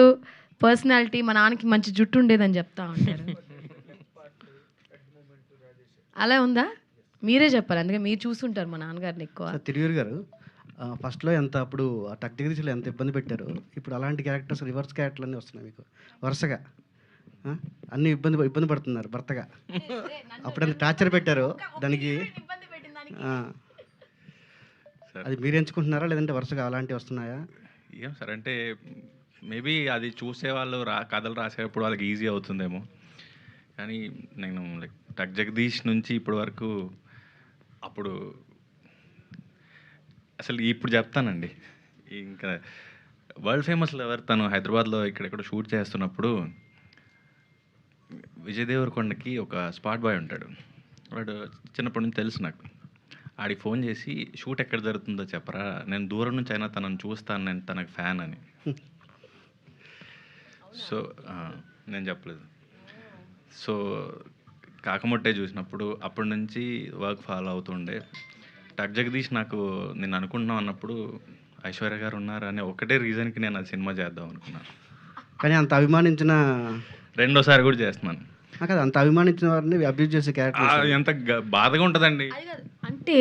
పర్సనాలిటీ, మా నాన్నకి మంచి జుట్టు ఉండేదని చెప్తా ఉంటారు. అలా ఉందా? మీరే చెప్పాలి, అందుకే మీరు చూస్తుంటారు మా నాన్నగారిని ఎక్కువ. తిరువీర్ గారు ఫస్ట్లో అప్పుడు ఆ టక్ జగదీష్లో ఎంత ఇబ్బంది పెట్టారు, ఇప్పుడు అలాంటి క్యారెక్టర్స్ రివర్స్ క్యారెక్టర్లు అన్నీ వస్తున్నాయి మీకు వరుసగా. అన్నీ ఇబ్బంది పడుతున్నారు భర్తగా. అప్పుడు ఎంత టార్చర్ పెట్టారు దానికి, అది మీరు ఎంచుకుంటున్నారా లేదంటే వరుసగా అలాంటివి వస్తున్నాయా? ఏం సార్ అంటే మేబీ అది చూసేవాళ్ళు కథలు రాసేటప్పుడు వాళ్ళకి ఈజీ అవుతుందేమో, కానీ నేను లైక్ టక్ జగదీష్ నుంచి ఇప్పటి వరకు అప్పుడు అసలు ఇప్పుడు చెప్తానండి, ఇంకా వరల్డ్ ఫేమస్ లెవర్ తను హైదరాబాద్లో ఇక్కడెక్కడ షూట్ చేస్తున్నప్పుడు విజయ్ దేవరకొండకి ఒక స్పాట్ బాయ్ ఉంటాడు, వాడు చిన్నప్పటి నుంచి తెలుసు నాకు. ఆడికి ఫోన్ చేసి షూట్ ఎక్కడ జరుగుతుందో చెప్పరా, నేను దూరం నుంచి అయినా తనను చూస్తాను, నేను తనకు ఫ్యాన్ అని. సో నేను చెప్పలేదు. సో కాకమొట్టే చూసినప్పుడు అప్పటి నుంచి వర్క్ ఫాలో అవుతుండే. టక్ జగదీష్ నాకు నేను అనుకుంటున్నాం అన్నప్పుడు ఐశ్వర్య గారు ఉన్నారు అనే ఒకటే రీజన్కి నేను ఆ సినిమా చేద్దాం అనుకున్నాను. కానీ అంత అభిమానించిన రెండోసారి కూడా చేస్తున్నాను. కదా, అంత అభిమానించిన వారిని అబ్యూజ్ చేసే క్యారెక్టర్ ఎంత బాధగా ఉంటుందండి. అంటే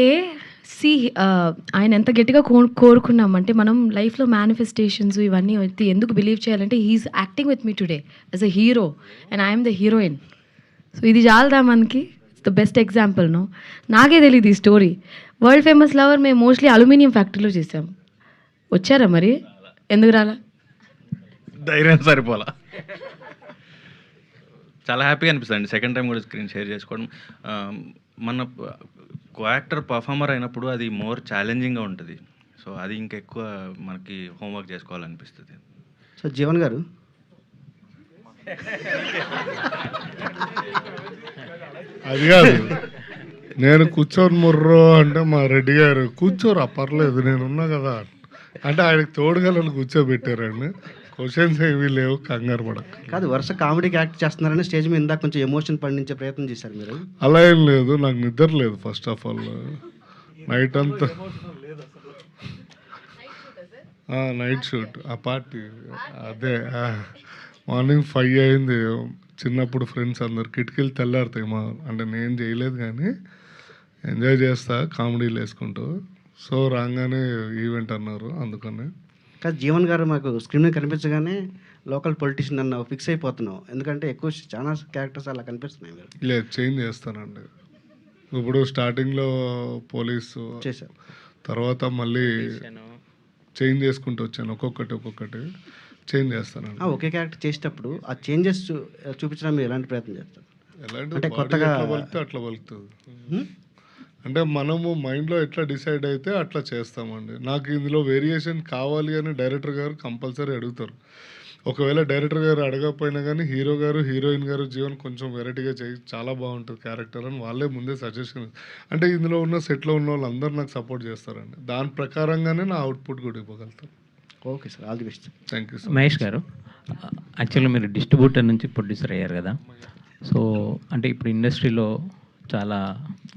ఆయన ఎంత గట్టిగా కోరుకున్నామంటే, మనం లైఫ్లో మేనిఫెస్టేషన్స్ ఇవన్నీ వచ్చి ఎందుకు బిలీవ్ చేయాలంటే, he's acting with me today as a hero and I'm the heroine. So ఇది చాలదా మనకి? It's the best example. No, నాకే తెలియదు ఈ స్టోరీ. వరల్డ్ ఫేమస్ లవర్ మేము మోస్ట్లీ అల్యూమినియం ఫ్యాక్టరీలో చేసాం. వచ్చారా మరి? ఎందుకు రాలా? ధైర్యం సరిపోలా. చాలా హ్యాపీగా అనిపిస్తుంది సెకండ్ టైం కూడా స్క్రీన్ షేర్ చేసుకోవడం. మన కో యాక్టర్ పర్ఫార్మర్ అయినప్పుడు అది మోర్ ఛాలెంజింగ్గా ఉంటుంది. సో అది ఇంకెక్కువ మనకి హోంవర్క్ చేసుకోవాలనిపిస్తుంది. సో జీవన్ గారు, అది కాదు, నేను కూర్చొని ముర్రో అంటే మా రెడ్డి గారు కూర్చోరా పర్లేదు నేనున్నా కదా అంటే ఆయనకు తోడుగా నన్ను కూర్చోబెట్టారండి. క్వశ్చన్స్ ఏమీ లేవు, కంగారు పడక. కాదు, వరుస కామెడీకి యాక్ట్ చేస్తున్నారని స్టేజ్ మీద ఇందాక కొంచెం ఎమోషన్ పండించే ప్రయత్నం చేశారు మీరు. అలా ఏం లేదు, నాకు నిద్ర లేదు. ఫస్ట్ ఆఫ్ ఆల్ నైట్ అంతా నైట్ షూట్ ఆ పార్టీ అదే మార్నింగ్ 5 అయింది. చిన్నప్పుడు ఫ్రెండ్స్ అందరు కిటికీలు తెల్లారుతాయి మా, అంటే నేను చేయలేదు కానీ ఎంజాయ్ చేస్తా కామెడీలు వేసుకుంటూ. సో రాగానే ఈవెంట్ అన్నారు అందుకని. కాదు, జీవన్ గారు మాకు స్క్రీన్ మీద కనిపించగానే లోకల్ పొలిటీషియన్ అన్న ఫిక్స్ అయిపోతున్నావు? ఎందుకంటే ఎక్కువ చాలా క్యారెక్టర్స్ అలా కనిపిస్తున్నాయి మీరు. లేదు, చేంజ్ చేస్తానండి. ఇప్పుడు స్టార్టింగ్లో పోలీసు చేశారు, తర్వాత మళ్ళీ చేంజ్ చేసుకుంటూ వచ్చాను, ఒక్కొక్కటి చేంజ్ చేస్తానండి. ఒకే క్యారెక్టర్ చేసేటప్పుడు ఆ చేంజెస్ చూపించడం మీరు ఎలాంటి ప్రయత్నం చేస్తారు? ఎలాంటి అంటే body కొత్తగా ఎట్లా పలికితే అట్లా పలుకుతుంది. అంటే మనము మైండ్లో ఎట్లా డిసైడ్ అయితే అట్లా చేస్తామండి. నాకు ఇందులో వేరియేషన్ కావాలి అని డైరెక్టర్ గారు కంపల్సరీ అడుగుతారు. ఒకవేళ డైరెక్టర్ గారు అడగకపోయినా కానీ హీరో గారు, హీరోయిన్ గారు జీవన్ కొంచెం వెరైటీగా చేయి, చాలా బాగుంటుంది క్యారెక్టర్ అని వాళ్ళే ముందే సజెషన్. అంటే ఇందులో ఉన్న సెట్లో ఉన్న వాళ్ళందరూ నాకు సపోర్ట్ చేస్తారండి. దాని ప్రకారంగానే నా అవుట్పుట్ కూడా ఇవ్వగలుగుతాను. Okay sir, all the best. Thank you sir. Mahesh garu, యాక్చువల్గా మీరు డిస్ట్రిబ్యూటర్ నుంచి ప్రొడ్యూసర్ అయ్యారు కదా. సో అంటే ఇప్పుడు ఇండస్ట్రీలో చాలా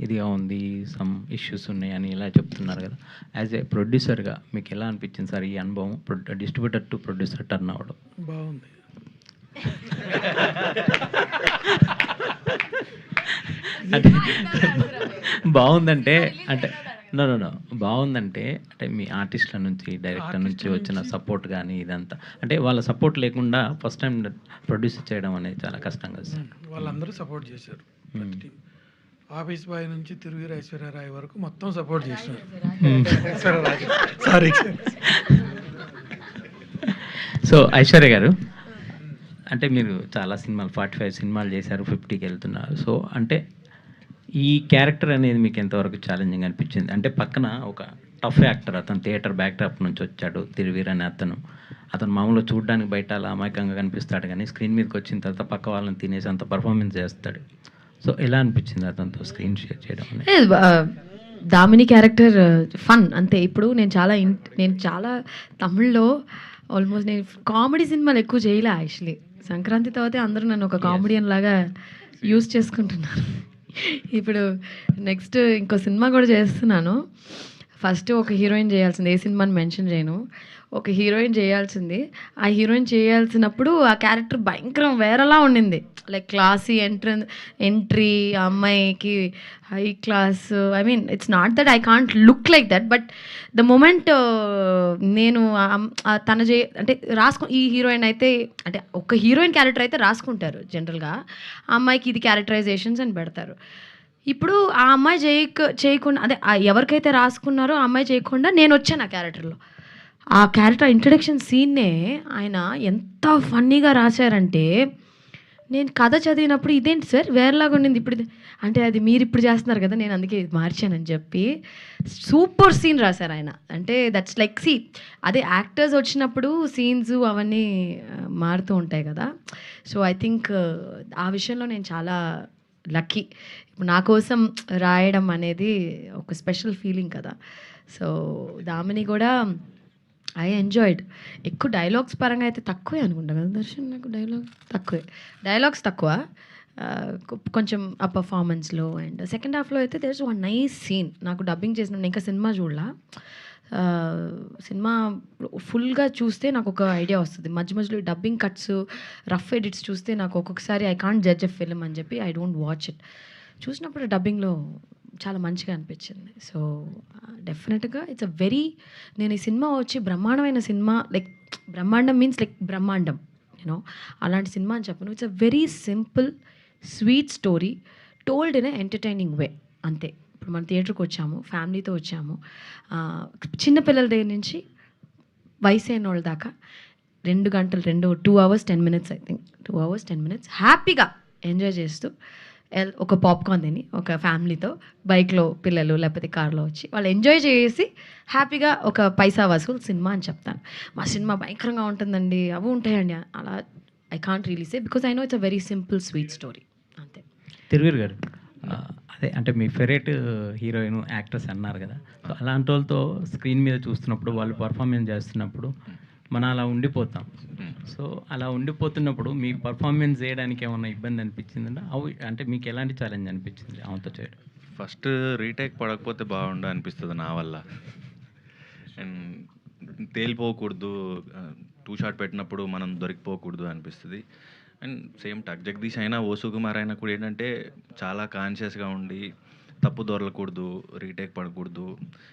ఇదిగా ఉంది, సమ్ ఇష్యూస్ ఉన్నాయని ఇలా చెప్తున్నారు కదా. యాజ్ ఏ ప్రొడ్యూసర్గా మీకు ఎలా అనిపించింది సార్ ఈ అనుభవం, డిస్ట్రిబ్యూటర్ టు ప్రొడ్యూసర్ టర్న్ అవ్వడం? బాగుంది. అంటే బాగుందంటే అంటే నో బాగుందంటే అంటే మీ ఆర్టిస్ట్ల నుంచి, డైరెక్టర్ నుంచి వచ్చిన సపోర్ట్ కానీ ఇదంతా, అంటే వాళ్ళ సపోర్ట్ లేకుండా ఫస్ట్ టైం ప్రొడ్యూస్ చేయడం అనేది చాలా కష్టం కదా సార్. వాళ్ళందరూ సపోర్ట్ చేశారు. ఆఫీస్ బాయ్ నుంచి తిరువీర ఐశ్వర్యరాయ్ వరకు మొత్తం సపోర్ట్ చేశారు. సారీ. సో ఐశ్వర్య గారు, అంటే మీరు చాలా సినిమాలు 45 సినిమాలు చేశారు, 50కి వెళ్తున్నారు. సో అంటే ఈ క్యారెక్టర్ అనేది మీకు ఎంతవరకు ఛాలెంజింగ్ అనిపించింది? అంటే పక్కన ఒక టఫ్ యాక్టర్, అతను థియేటర్ బ్యాక్డ్రాప్ నుంచి వచ్చాడు, తిరువీర్ అనే అతను మామూలుగా చూడడానికి బయట అలా అమాయకంగా కనిపిస్తాడు, కానీ స్క్రీన్ మీదకి వచ్చిన తర్వాత పక్క వాళ్ళని తినేసి అంత పర్ఫార్మెన్స్ చేస్తాడు. సో ఎలా అనిపించింది అతనితో స్క్రీన్ షేర్ చేయడం అనేది? దామిని క్యారెక్టర్ ఫన్ అంతే. ఇప్పుడు నేను చాలా తమిళ్లో ఆల్మోస్ట్ నేను కామెడీ సినిమాలు ఎక్కువ చేయలే యాక్చువల్లీ. సంక్రాంతి తర్వాత అందరూ నన్ను ఒక కామెడియన్ లాగా యూజ్ చేసుకుంటున్నారు. ఇప్పుడు నెక్స్ట్ ఇంకో సినిమా కూడా చేస్తున్నాను. ఫస్ట్ ఒక హీరోయిన్ చేయాల్సింది, ఏ సినిమాని మెన్షన్ చేయను, ఒక హీరోయిన్ చేయాల్సింది. ఆ హీరోయిన్ చేయాల్సినప్పుడు ఆ క్యారెక్టర్ భయంకరం వేరేలా ఉండింది. లైక్ క్లాసీ ఎంట్రీ, ఆ అమ్మాయికి high class. I mean it's not that I can't look like that, but the moment నేను అంటే ఈ హీరోయిన్ అయితే, అంటే ఒక హీరోయిన్ క్యారెక్టర్ అయితే రాసుకుంటారు జనరల్గా, ఆ అమ్మాయికి ఇది క్యారెక్టరైజేషన్స్ అని పెడతారు. ఇప్పుడు ఆ అమ్మాయి చేయకుండా, అదే ఎవరికైతే రాసుకున్నారో ఆ అమ్మాయి చేయకుండా నేను వచ్చాను ఆ క్యారెక్టర్లో. ఆ క్యారెక్టర్ ఇంట్రడక్షన్ సీన్నే ఆయన ఎంత ఫన్నీగా రాశారంటే, నేను కథ చదివినప్పుడు ఇదేంటి సార్ వేరేలాగా ఉండింది, ఇప్పుడు అంటే అది మీరు ఇప్పుడు చేస్తున్నారు కదా, నేను అందుకే ఇది మార్చానని చెప్పి సూపర్ సీన్ రాశారు ఆయన. అంటే దట్స్ లైక్ అదే యాక్టర్స్ వచ్చినప్పుడు సీన్స్ అవన్నీ మారుతూ ఉంటాయి కదా. సో ఐ థింక్ ఆ విషయంలో నేను చాలా లక్కీ. నా కోసం రాయడం అనేది ఒక స్పెషల్ ఫీలింగ్ కదా. సో దామిని కూడా ఐ ఎంజాయ్డ్. ఎక్కువ డైలాగ్స్ పరంగా అయితే తక్కువే అనుకుంటా కదా దర్శన్, నాకు డైలాగ్స్ తక్కువ కొంచెం ఆ పర్ఫార్మెన్స్లో. అండ్ సెకండ్ హాఫ్లో అయితే there is one nice scene. నాకు డబ్బింగ్ చేసిన ఇంకా సినిమా చూడలా, సినిమా ఫుల్గా చూస్తే నాకు ఒక ఐడియా వస్తుంది. మధ్యలో డబ్బింగ్ కట్స్, రఫ్ ఎడిట్స్ చూస్తే నాకు ఒక్కొక్కసారి I can't judge a film అని చెప్పి ఐ డోంట్ వాచ్ ఇట్. చూసినప్పుడు డబ్బింగ్లో చాలా మంచిగా అనిపించింది. సో డెఫినెట్గా ఇట్స్ అ వెరీ, నేను ఈ సినిమా వచ్చి బ్రహ్మాండమైన సినిమా, లైక్ బ్రహ్మాండం మీన్స్ లైక్ బ్రహ్మాండం, యూనో అలాంటి సినిమా అని చెప్పను. It's a very simple sweet story told in a entertaining way అంతే. ఇప్పుడు మన థియేటర్కి వచ్చాము, ఫ్యామిలీతో వచ్చాము, చిన్నపిల్లల దగ్గర నుంచి వయసు అయిన వాళ్ళ దాకా 2 గంటలు 2 hours 10 minutes I think 2 hours 10 minutes హ్యాపీగా ఎంజాయ్ చేస్తూ ఒక పాప్కార్న్ తిని ఒక ఫ్యామిలీతో బైక్లో పిల్లలు లేకపోతే కార్లో వచ్చి వాళ్ళు ఎంజాయ్ చేసి హ్యాపీగా ఒక పైసా వసూలు సినిమా అని చెప్తాను. మా సినిమా భయంకరంగా ఉంటుందండి, అవి ఉంటాయండి అలా I can't really say, because I know it's a very simple sweet story అంతే. తిరువీర్ గారు, అదే అంటే మీ ఫేవరెట్ హీరోయిన్ యాక్టర్స్ అన్నారు కదా, సో అలాంటి వాళ్ళతో స్క్రీన్ మీద చూస్తున్నప్పుడు వాళ్ళు పర్ఫార్మెన్స్ చేస్తున్నప్పుడు మనం అలా ఉండిపోతాం. సో అలా ఉండిపోతున్నప్పుడు మీ పర్ఫార్మెన్స్ చేయడానికి ఏమన్నా ఇబ్బంది అనిపించిందంటే అవి, అంటే మీకు ఎలాంటి ఛాలెంజ్ అనిపించింది ఆమెతో చేయడం? ఫస్ట్ రీటేక్ పడకపోతే బాగుండు అనిపిస్తుంది నా వల్ల. అండ్ తేలిపోకూడదు, 2 షాట్ పెట్టినప్పుడు మనం దొరికిపోకూడదు అనిపిస్తుంది. అండ్ సేమ్ టక్ జగదీష్ అయినా ఓ సుకుమార్ అయినా కూడా ఏంటంటే చాలా కాన్షియస్గా ఉండి తప్పు దొరలకూడదు, రీటేక్ పడకూడదు.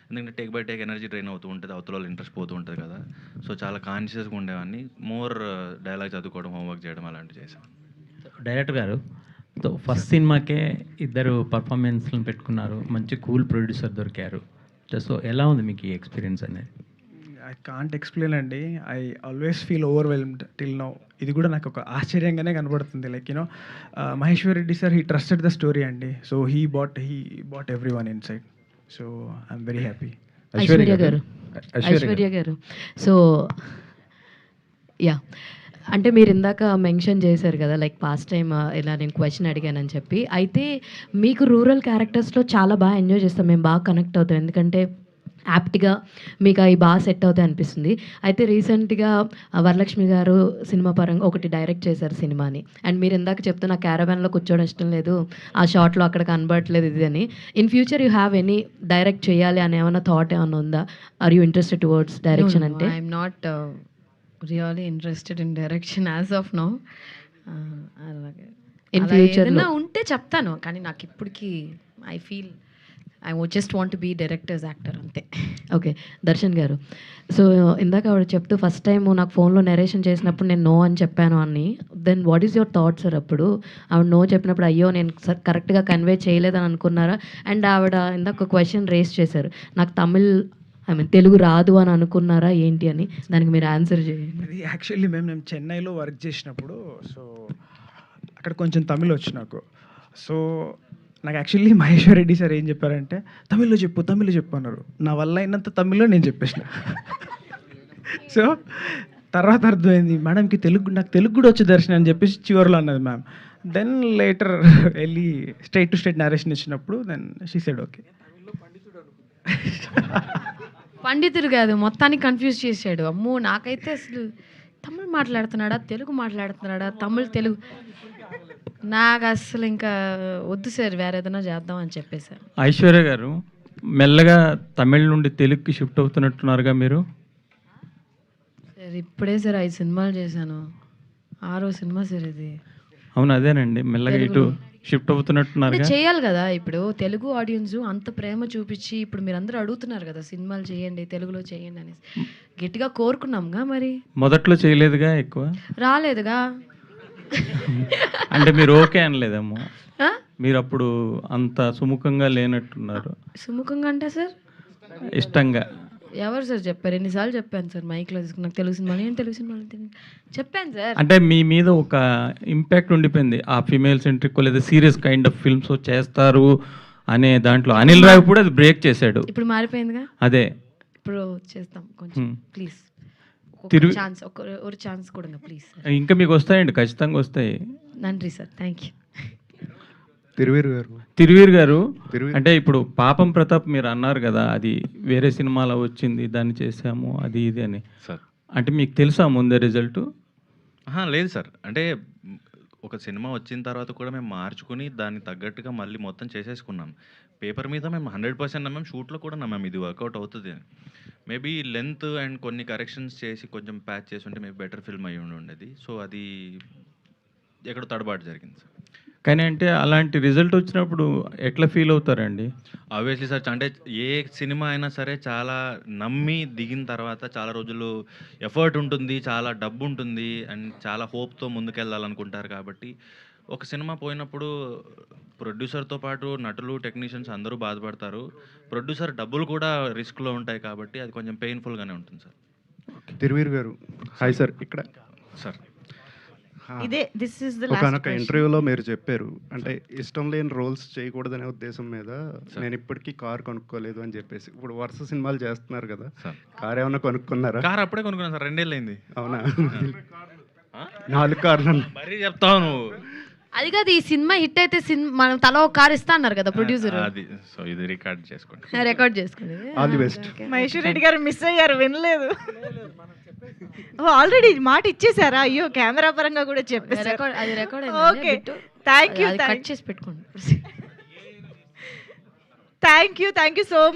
ఎందుకంటే take bye take energy drain అవుతూ ఉంటుంది, అవతల వాళ్ళు ఇంట్రెస్ట్ పోతూ ఉంటుంది కదా. సో చాలా కాన్షియస్గా ఉండేవాడిని. మోర్ డైలాగ్ చదువుకోవడం, హోంవర్క్ చేయడం అలాంటివి చేశాను. డైరెక్టర్ గారు, సో ఫస్ట్ సినిమాకే ఇద్దరు పర్ఫార్మెన్స్లను పెట్టుకున్నారు, మంచి కూల్ ప్రొడ్యూసర్ దొరికారు. సో ఎలా ఉంది మీకు ఈ ఎక్స్పీరియన్స్ అనేది? ఐ కాంట్ ఎక్స్ప్లెయిన్ అండి. I always feel overwhelmed till now. ఇది కూడా నాకు ఒక ఆశ్చర్యంగానే కనబడుతుంది. Like you know Maheshwar Reddy sir, he trusted the story అండి. So he bought everyone inside. So I'm very happy. Aishwarya garu, so yeah, అంటే మీరు ఇందాక మెన్షన్ చేశారు కదా, లైక్ పాస్ట్ టైం ఇలా నేను క్వశ్చన్ అడిగానని చెప్పి. అయితే మీకు రూరల్ క్యారెక్టర్స్లో చాలా బాగా ఎంజాయ్ చేస్తాం, మేము బాగా కనెక్ట్ అవుతాం, ఎందుకంటే యాప్ట్గా మీకు అవి బాగా సెట్ అవుతాయి అనిపిస్తుంది. అయితే రీసెంట్గా వరలక్ష్మి గారు సినిమా పరంగా ఒకటి డైరెక్ట్ చేశారు సినిమాని. అండ్ మీరు ఇందాక చెప్తే నాకు క్యారవాన్లో కూర్చోవడం ఇష్టం లేదు, ఆ షార్ట్లో అక్కడ కనబడట్లేదు ఇది అని. In future you have any direct చేయాలి అని ఏమైనా థాట్ ఏమైనా ఉందా? Are you interested towards direction? అంటే I'm not really interested in direction as of now. ఇన్ ఫ్యూచర్లో ఉంటే చెప్తాను, కానీ నాకు ఇప్పటికి I feel I just want to be directors actor అంతే. ఓకే, దర్శన్ గారు, సో ఇందాక ఆవిడ చెప్తూ ఫస్ట్ టైం నాకు ఫోన్లో నెరేషన్ చేసినప్పుడు నేను నో అని చెప్పాను అని. Then what is your thought sir? అప్పుడు ఆవిడ నో చెప్పినప్పుడు అయ్యో నేను కరెక్ట్గా కన్వే చేయలేదని అనుకున్నారా? అండ్ ఆవిడ ఇందాక ఒక క్వశ్చన్ రేస్ చేశారు, నాకు తెలుగు రాదు అని అనుకున్నారా ఏంటి అని, దానికి మీరు ఆన్సర్ చేయండి. అది యాక్చువల్లీ మేము చెన్నైలో వర్క్ చేసినప్పుడు, సో అక్కడ కొంచెం తమిళ్ వచ్చు నాకు. సో నాకు యాక్చువల్లీ మహేశ్వర్ రెడ్డి సార్ ఏం చెప్పారంటే, తమిళ్లో చెప్పు అన్నారు. నా వల్ల అయినంత తమిళ్లో నేను చెప్పేసిన. సో తర్వాత అర్థమైంది మేడంకి నాకు తెలుగు కూడా వచ్చి దర్శనం అని చెప్పేసి చివరిలో అన్నది మ్యామ్. దెన్ లేటర్ వెళ్ళి స్ట్రైట్ టు స్ట్రైట్ నరేషన్ ఇచ్చినప్పుడు దెన్ షీ సెడ్ ఓకే. పండితుడు కాదు, మొత్తానికి కన్ఫ్యూజ్ చేశాడు. అమ్మో, నాకైతే అసలు తమిళ్ మాట్లాడుతున్నాడా, తెలుగు మాట్లాడుతున్నాడా, తెలుగు నాకు అసలు ఇంకా వద్దు సార్, వేరే ఏదైనా చేద్దాం అని చెప్పేసారు. ఐశ్వర్య గారు, మెల్లగా తమిళ్ నుండి తెలుగుకి షిఫ్ట్ అవుతున్నట్టున్నారుగా మీరు? సార్ ఇప్పుడే సార్ 5 సినిమాలు చేశాను, 6వ సినిమా సార్ ఇది. అవును, అదేనండి, మెల్లగా ఇటు షిఫ్ట్ అవుతున్నట్టున్నారు. చేయాలి కదా, ఇప్పుడు తెలుగు ఆడియన్స్ అంత ప్రేమ చూపించి ఇప్పుడు మీరు అందరూ అడుగుతున్నారు కదా సినిమాలు చేయండి, తెలుగులో చేయండి అనేసి, గట్టిగా కోరుకున్నాంగా. మరి మొదట్లో చేయలేదుగా, ఎక్కువ రాలేదుగా. అంటే మీరు ఓకే అనలేదేమో, మీరు అప్పుడు అంత సుముఖంగా లేనట్టున్నారు. సుముఖంగా అంటే సార్ ఇష్టంగా ఎవరు సార్ చెప్పారు? ఎన్నిసార్లు చెప్పాను సార్ మైక్లో తీసుకుని, నాకు తెలుగు సినిమాలు చెప్పాను సార్. అంటే మీ మీద ఒక ఇంపాక్ట్ ఉండిపోయింది, ఆ ఫీమేల్ సెంట్రిక్ లేదా సీరియస్ కైండ్ ఆఫ్ ఫిల్మ్స్ చేస్తారు అనే దాంట్లో. అనిల్ రావు కూడా అది బ్రేక్ చేశాడు. ఇప్పుడు మారిపోయిందిగా, అదే ఇప్పుడు చేస్తాం కొంచెం ప్లీజ్, ఛాన్స్, ఒక ఛాన్స్ కూడా ప్లీజ్. ఇంకా మీకు వస్తాయండి, ఖచ్చితంగా వస్తాయి. నండి సార్, థ్యాంక్ యూ. తిరువీర్ గారు, అంటే ఇప్పుడు పాపం ప్రతాప్ మీరు అన్నారు కదా, అది వేరే సినిమాలో వచ్చింది, దాన్ని చేసాము అది ఇది అని సార్. అంటే మీకు తెలుసా ముందే రిజల్ట్? లేదు సార్, అంటే ఒక సినిమా వచ్చిన తర్వాత కూడా మేము మార్చుకుని దాన్ని తగ్గట్టుగా మళ్ళీ మొత్తం చేసేసుకున్నాం. పేపర్ మీద మేము 100% నమ్మాం, షూట్లో కూడా నమ్మాం ఇది వర్కౌట్ అవుతుంది అని. మేబీ లెంత్ అండ్ కొన్ని కరెక్షన్స్ చేసి కొంచెం ప్యాచ్ చేసి ఉంటే మేబీ బెటర్ ఫిల్మ్ అయ్యి ఉండేది. సో అది ఎక్కడో తడబాటు జరిగింది సార్. కానీ అంటే అలాంటి రిజల్ట్ వచ్చినప్పుడు ఎట్లా ఫీల్ అవుతారండి? ఆబ్వియస్లీ సార్, అంటే ఏ సినిమా అయినా సరే చాలా నమ్మి దిగిన తర్వాత చాలా రోజులు ఎఫర్ట్ ఉంటుంది, చాలా డబ్బు ఉంటుంది అండ్ చాలా హోప్తో ముందుకెళ్ళాలనుకుంటారు. కాబట్టి ఒక సినిమా పోయినప్పుడు ప్రొడ్యూసర్తో పాటు నటులు, టెక్నీషియన్స్ అందరూ బాధపడతారు. ప్రొడ్యూసర్ డబ్బులు కూడా రిస్క్లో ఉంటాయి కాబట్టి అది కొంచెం పెయిన్ఫుల్గానే ఉంటుంది సార్. తిరువీర్ గారు, హాయ్ సార్. ఇక్కడ సార్ ఒకనొక ఇంటర్వ్యూలో మీరు చెప్పారు, అంటే ఇష్టం లేని రోల్స్ చేయకూడదనే ఉద్దేశం మీద నేను ఇప్పటికీ కార్ కొనుక్కోలేదు అని చెప్పేసి. ఇప్పుడు వరుస సినిమాలు చేస్తున్నారు కదా, కార్ ఏమైనా కొనుక్కున్నారా? కార్ అప్పుడే కొనుక్కున్నాను సార్, 2 ఏళ్ళు అయింది. అవునా? 4 కార్లు మరీ చెప్తాను. అది కాదు, ఈ సినిమా హిట్ అయితే మనం తల ఒక కార్ ఇస్తా అన్నారు కదా ప్రొడ్యూసర్. అది సో ఇది రికార్డ్ చేసుకోండి. All the best. Maheshwar Reddy గారు మిస్ అయ్యారు, వినలేదు. ఆల్రెడీ మాట ఇచ్చేసారా? అయ్యో, కెమెరా పరంగా కూడా చెప్పేసారు. అది record. Okay, thank you. Cut చేసి పెట్టుకోండి. Thank you so